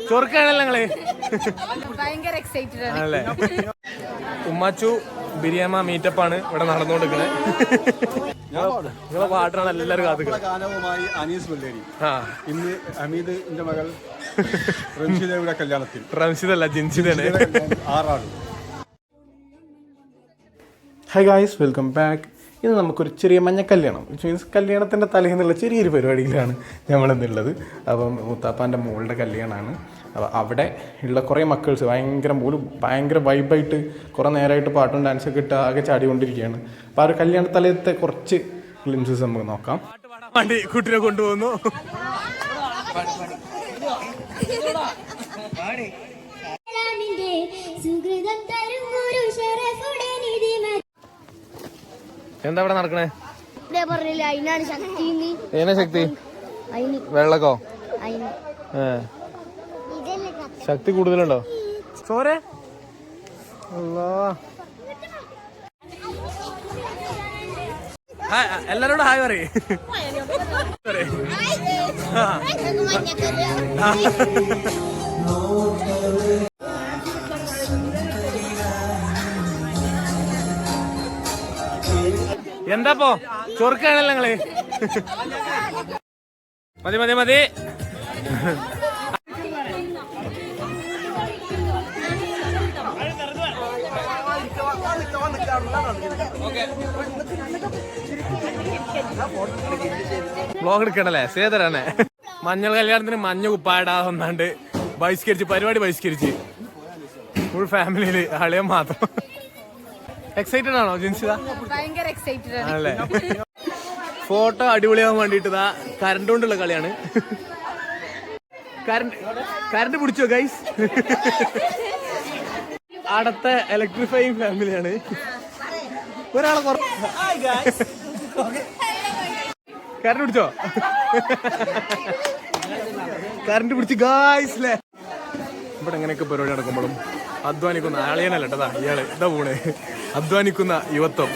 ചൊറുക്കാണല്ലോ ഞങ്ങള് ഭയങ്കര എക്സൈറ്റഡ് ആണല്ലേ. ഉമ്മാച്ചു ബിരിയാമ മീറ്റപ്പാണ് ഇവിടെ നടന്നുകൊണ്ടിരിക്കുന്നത്. നിങ്ങളെ പാട്ടാണ് എല്ലാവരും ഗാനവുമായി അനീസ് വെള്ളേരി. ഇന്ന് ഹമീദിന്റെ മകൾ റംഷിദയുടെ കല്യാണത്തിൽ. റംഷിദല്ല, ജിൻഷിദാണ്. ആറാണ്. Hi guys, welcome back. ഇന്ന് നമുക്കൊരു ചെറിയ മഞ്ഞ കല്യാണം, മീൻസ് കല്യാണത്തിൻ്റെ തലേന്നുള്ള ചെറിയൊരു പരിപാടിയിലാണ് നമ്മളിന്നുള്ളത്. അപ്പം മുത്താപ്പാൻ്റെ മോളുടെ കല്യാണമാണ്. അപ്പോൾ അവിടെ ഉള്ള കുറേ മക്കൾസ് ഭയങ്കര വൈബായിട്ട് കുറേ നേരമായിട്ട് പാട്ടും ഡാൻസൊക്കെ ഇട്ട് ആകെ ചാടിക്കൊണ്ടിരിക്കുകയാണ്. അപ്പോൾ ആ ഒരു കല്യാണ തലേത്തെ കുറച്ച് ഗ്ലിംസസ് നമുക്ക് നോക്കാം. വണ്ടി കുട്ടിനെ കൊണ്ടുപോകുന്നു. എന്താ ഇവിടെ നടക്കണേ? ഏന ശക്തി വെള്ളക്കോ? ശക്തി കൂടുതലുണ്ടോ? ചോരെ എല്ലാരോടും ഹായ് പറയേ. എന്താപ്പോ ചൊറുക്കാണല്ലോ ഞങ്ങള്. മതി മതി മതി. വ്ലോഗ് എടുക്കണല്ലേ? സേതരാണേ. മഞ്ഞൾ കല്യാണത്തിന് മഞ്ഞ കുപ്പായിടാ ഒന്നാണ്ട് പരിപാടി ബഹിഷ്കരിച്ച് ഫുൾ ഫാമിലിയില് അളിയൻ മാത്രം. എക്സൈറ്റഡ് ആണോ ജിൻസിത? ഭയങ്കര എക്സൈറ്റഡ് ആണല്ലേ. ഫോട്ടോ അടിപൊളിയാവാൻ വേണ്ടിട്ട് കറണ്ട് കൊണ്ടുള്ള കളിയാണ്. കറണ്ട് പിടിച്ചോ ഗൈസ്? അടുത്ത ഇലക്ട്രിഫൈങ് ഫാമിലിയാണ്. ഒരാളെ കറണ്ട് പിടിച്ചോ? കറണ്ട് പിടിച്ച് ഗായ്സ്. ഇവിടെ എങ്ങനെയൊക്കെ പരിപാടി നടക്കുമ്പോഴും അധ്വാനിക്കുന്ന ആളിയനല്ല കേട്ടതാ ഇയാള്. ഇതാ പോണേ അധ്വാനിക്കുന്ന യുവത്വം.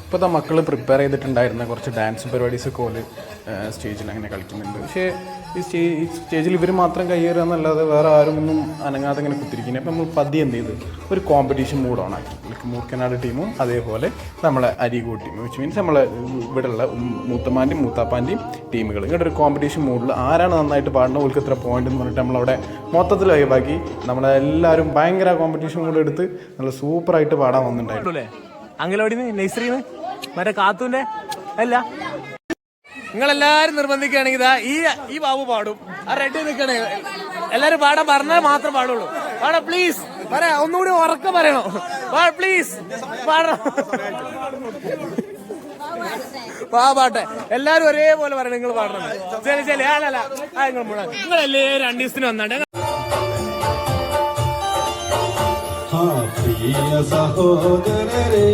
ഇപ്പോൾ മക്കൾ പ്രിപ്പയർ ചെയ്തിട്ടുണ്ടായിരുന്ന കുറച്ച് ഡാൻസ് പരിപാടീസൊക്കെ പോലെ സ്റ്റേജിൽ അങ്ങനെ കളിക്കുന്നുണ്ട്. പക്ഷേ ഈ സ്റ്റേജിൽ ഇവർ മാത്രം കയ്യേറുക എന്നല്ലാതെ വേറെ ആരും ഒന്നും അനങ്ങാതെ ഇങ്ങനെ കുത്തിരിക്കുന്നത്. അപ്പോൾ നമ്മൾ പതിയെ എന്ത് ചെയ്ത് ഒരു കോമ്പറ്റീഷൻ മൂഡ് ഓണാക്കി. മൂർക്കനാട് ടീമും അതേപോലെ നമ്മളെ അരീക്കോട് ടീമും, വിച്ച് മീൻസ് നമ്മളെ ഇവിടെയുള്ള മൂത്തമാൻ്റെയും മൂത്താപ്പാൻ്റെയും ടീമുകൾ ഇങ്ങോട്ട് ഒരു കോമ്പറ്റീഷൻ മൂഡിൽ ആരാണ് നന്നായിട്ട് പാടുന്നത് ഓൾക്ക് എത്ര പോയിന്റ് എന്ന് പറഞ്ഞിട്ട് നമ്മളവിടെ മൊത്തത്തിൽ വൈബാക്കി നമ്മളെല്ലാവരും ഭയങ്കര കോമ്പറ്റീഷൻ മൂഡ് എടുത്ത് നല്ല സൂപ്പറായിട്ട് പാടാൻ വന്നിട്ടുണ്ടായിരുന്നു. അങ്കലവാടിന്ന് നഴ്സറിന്ന് മറ്റേ കാത്തൂന്റെ അല്ല, നിങ്ങളെല്ലാരും നിർബന്ധിക്കുകയാണെങ്കിൽ ഈ ബാബു പാടും. ആ റെഡി നിൽക്കണേ. എല്ലാരും പാടാൻ പറഞ്ഞാൽ മാത്രം പാടുള്ളൂ. പാടാ പ്ലീസ്. ഒന്നുകൂടി ഉറക്കം പറയണോ? പ്ലീസ് പാടണം. പാട്ടെ എല്ലാരും ഒരേപോലെ പറയണം. നിങ്ങൾ പാടണം. ശരി അല്ലല്ല നിങ്ങളല്ലേ 2 ദിവസത്തിന് വന്നാണ്ട്. സഹോദരരെ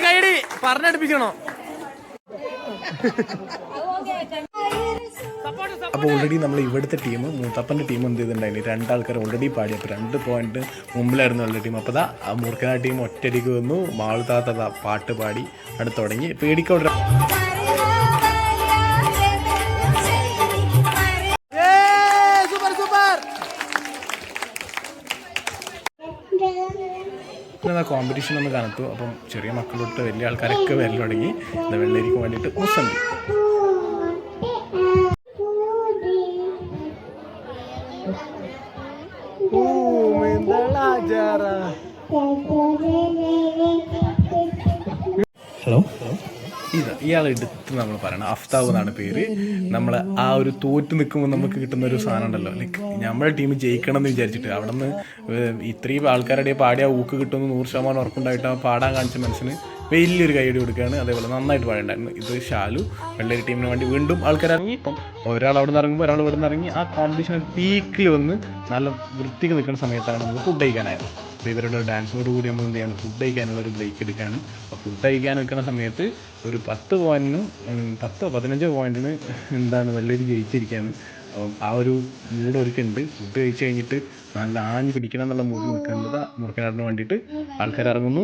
കൈയടി പറഞ്ഞടിപ്പിക്കണോ? അപ്പോൾ ഓൾറെഡി നമ്മൾ ഇവിടുത്തെ ടീം മൂത്തപ്പൻ്റെ ടീം എന്ത് ചെയ്തിട്ടുണ്ടായിരുന്നു, 2 ആൾക്കാർ ഓൾറെഡി പാടി. അപ്പോൾ 2 പോയിന്റ് മുമ്പിലായിരുന്നു ഉള്ള ടീം. അപ്പോൾ ആ മൂർക്കനാട് ടീം ഒറ്റയടിക്ക് വന്നു. മാളു താത്ത പാട്ട് പാടി അവിടെ തുടങ്ങി. പേടിക്കോട്ടെ കോമ്പറ്റീഷൻ ഒന്ന് കനത്തു. അപ്പം ചെറിയ മക്കളോട്ട് വലിയ ആൾക്കാരൊക്കെ വരൽ തുടങ്ങി. വെള്ളരിക്ക് വേണ്ടിയിട്ട് മുസമ്പി. ഹലോ, ഇയാൾ എടുത്ത് നമ്മൾ പറയണം അഫ്താബ് എന്നാണ് പേര്. നമ്മൾ ആ ഒരു തോറ്റ് നിൽക്കുമ്പോൾ നമുക്ക് കിട്ടുന്ന ഒരു സാധനം ഉണ്ടല്ലോ, ലൈക്ക് നമ്മുടെ ടീം ജയിക്കണം എന്ന് വിചാരിച്ചിട്ട് അവിടെ നിന്ന് ഇത്രയും ആൾക്കാരുടെ പാടിയ ഊക്ക് കിട്ടുമെന്ന് 100% ഉറപ്പുണ്ടായിട്ട് ആ പാടാൻ കാണിച്ച മനുഷ്യന് വലിയൊരു കൈയടി കൊടുക്കുകയാണ്. അതേപോലെ നന്നായിട്ട് പാടുണ്ടായിരുന്നു. ഇത് ഷാലു വെള്ളരി ടീമിന് വേണ്ടി വീണ്ടും ആൾക്കാർ ഇറങ്ങി. ഇപ്പം ഒരാൾ അവിടെ നിന്ന് ഇറങ്ങുമ്പോൾ ഒരാൾ ഇവിടെ നിന്ന് ഇറങ്ങി. ആ കോമ്പറ്റീഷൻ പീക്കിൽ വന്ന് നല്ല വൃത്തിക്ക് നിൽക്കുന്ന സമയത്താണ് നമുക്ക് ഫുഡ് കഴിക്കാനായത്. അപ്പോൾ ഇവരുടെ ഡാൻസോട് കൂടി നമ്മൾ എന്ത് ചെയ്യണം, ഫുഡ് കഴിക്കാനുള്ള ഒരു ബ്രേക്ക് എടുക്കുകയാണ്. അപ്പോൾ ഫുഡ് കഴിക്കാൻ നിൽക്കുന്ന സമയത്ത് ഒരു 10 പോയിന്റിന് 10-15 പോയിന്റിന് വെള്ളരി ജയിച്ചിരിക്കുകയാണ്. അപ്പം ആ ഒരു മൂഡ് ഒരുക്കുണ്ട്. ഫുഡ് കഴിച്ച് കഴിഞ്ഞിട്ട് നല്ല ആഞ്ഞ് പിടിക്കണം എന്നുള്ള മൂഡ് നിൽക്കേണ്ടത് മുറുക്കനാടിന് വേണ്ടിയിട്ട് ആൾക്കാർ ഇറങ്ങുന്നു.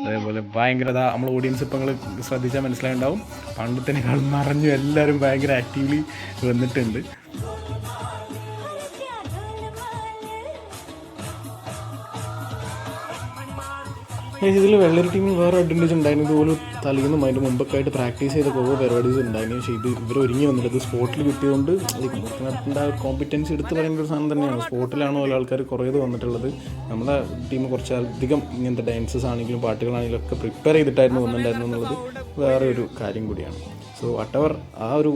അതേപോലെ ഭയങ്കര നമ്മൾ ഓഡിയൻസ് ഇപ്പം നിങ്ങൾ ശ്രദ്ധിച്ചാൽ മനസ്സിലായിട്ടുണ്ടാവും, പണ്ടത്തേക്കാളും നിറഞ്ഞു എല്ലാവരും ഭയങ്കര ആക്റ്റീവ്ലി വന്നിട്ടുണ്ട്. ഇതിൽ വെള്ളരി ടീമിൽ വേറെ അഡ്വാൻറ്റേജ് ഉണ്ടായിരുന്നു. ഇതുപോലെ തലേന്നും അതിൻ്റെ മുമ്പൊക്കെ ആയിട്ട് പ്രാക്ടീസ് ചെയ്ത കുറേ പരിപാടീസ് ഉണ്ടായിരുന്നു. പക്ഷേ ഇവർ ഒരുങ്ങി വന്നിട്ട് ഇത് സ്പോട്ടിൽ കിട്ടിയതുകൊണ്ട് മുറുക്കനാട്ടിൻ്റെ ആ ഒരു കോമ്പിറ്റൻസി എടുത്ത് പറയേണ്ട ഒരു സാധനം തന്നെയാണ്. സ്പോട്ടിലാണോ ഓരോ ആൾക്കാർ കുറേ വന്നിട്ടുള്ളത്. നമ്മുടെ ടീം കുറച്ചധികം ഇങ്ങനത്തെ ഡാൻസസ് ആണെങ്കിലും പാട്ടുകളാണെങ്കിലും ഒക്കെ പ്രിപ്പയർ ചെയ്തിട്ടായിരുന്നു വന്നിട്ടുണ്ടായിരുന്നു എന്നുള്ളത് വേറെ ഒരു കാര്യം കൂടിയാണ്. സോ വട്ടവർ ആ ഒരു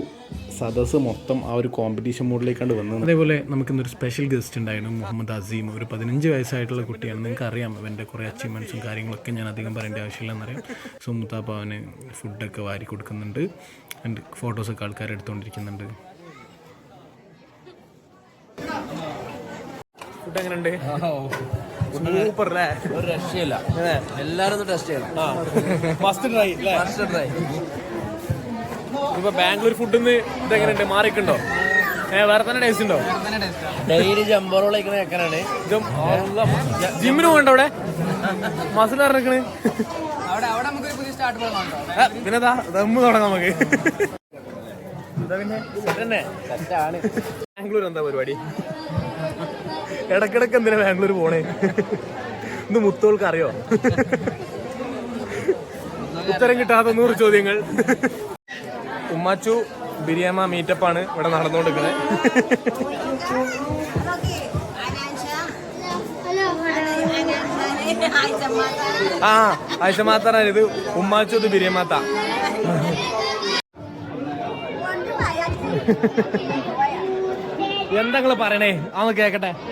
സദസ്സ് മൊത്തം ആ ഒരു കോമ്പറ്റീഷൻ മോഡിലേക്കാണ്ട് വന്നത്. അതേപോലെ നമുക്കിന്നൊരു സ്പെഷ്യൽ ഗസ്റ്റ് ഉണ്ടായിരുന്നു, മുഹമ്മദ് അസീം. ഒരു 15 വയസ്സായിട്ടുള്ള കുട്ടിയാണ്. നിങ്ങൾക്ക് അറിയാം അവൻ്റെ കുറേ അച്ചീവ്മെൻറ്റ്സും കാര്യങ്ങളൊക്കെ ഞാൻ അധികം പറയേണ്ട ആവശ്യമില്ലെന്നറിയാം. സോ മുത്താപ്പ അവന് ഫുഡൊക്കെ വാരി കൊടുക്കുന്നുണ്ട്. ആൻഡ് ഫോട്ടോസൊക്കെ ആൾക്കാർ എടുത്തുകൊണ്ടിരിക്കുന്നുണ്ട്. ഫുഡ് എങ്ങനെയുണ്ട്? സൂപ്പർ അല്ലേ? ഒരു രക്ഷയില്ല. എല്ലാരും ടെസ്റ്റ് ചെയ്യണം. മസ്റ്റ് ട്രൈ അല്ലേ? First try. ഇപ്പൊ ബാംഗ്ലൂർ ഫുഡിന്ന് ഇതെങ്ങനെയുണ്ട്? മാറിക്കുണ്ടോ? വേറെ തന്നെ ടേസ്റ്റ് ഉണ്ടോ? ഡെയിലി ജമ്പോറോളേക്കണ ചെക്കനാണ്. ജിമ്മിന് പോകണ്ട അവിടെ മസിൽ ഇറക്കണ്. പിന്നെതാ ദമ്മ് തുടങ്ങാം നമുക്ക്. ബാംഗ്ലൂർ എന്താ പരിപാടി? ഇടക്കിടക്ക് എന്തിനാ ബാംഗ്ലൂർ പോണേ? ഇത് മുത്തോൾക്ക് അറിയോ? ഉത്തരം കിട്ടാത്ത 100 ചോദ്യങ്ങൾ. ഉമ്മാച്ചു ബിരിയാമ മീറ്റപ്പാണ് ഇവിടെ നടന്നുകൊണ്ടിരിക്കുന്നത്. ആയിഷമാത്താണ് ഇത്. ഉമ്മാച്ചു ഇത് ബിരിയാമാത്ത. എന്താ പറയണേ? അതൊന്ന് കേക്കട്ടെ.